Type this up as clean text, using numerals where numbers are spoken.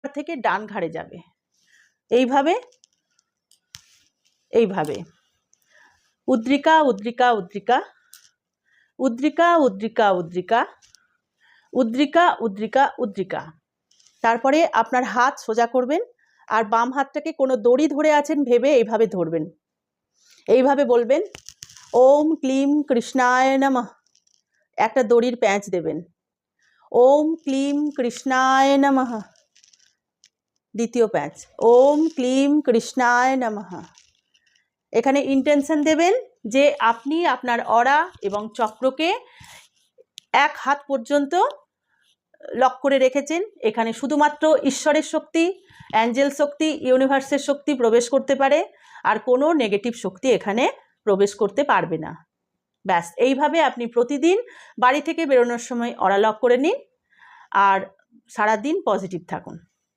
থেকে ডান ঘাড়ে যাবে, এইভাবে এইভাবে। উদ্রিকা উদ্রিকা উদ্রিকা উদ্রিকা উদ্রিকা উদ্রিকা উদ্রিকা উদ্রিকা উদ্রিকা। তারপরে আপনার হাত সোজা করবেন আর বাম হাতটাকে কোনো দড়ি ধরে আছেন ভেবে এইভাবে ধরবেন, এইভাবে বলবেন ওম ক্লিম কৃষ্ণায় নমঃ। একটা দড়ির প্যাঁচ দেবেন, ওম ক্লিম কৃষ্ণায় নমঃ। দ্বিতীয় প্যাঁচ, ওম ক্লিম কৃষ্ণায় নমঃ। এখানে ইন্টেনশন দেবেন যে আপনি আপনার অরা এবং চক্রকে এক হাত পর্যন্ত লক করে রেখেছেন। এখানে শুধুমাত্র ঈশ্বরের শক্তি, অ্যাঞ্জেল শক্তি, ইউনিভার্সের শক্তি প্রবেশ করতে পারে, আর কোনো নেগেটিভ শক্তি এখানে প্রবেশ করতে পারবে না। ব্যাস, এইভাবে আপনি প্রতিদিন বাড়ি থেকে বেরোনোর সময় অরা লক করে নিন আর সারাদিন পজিটিভ থাকুন।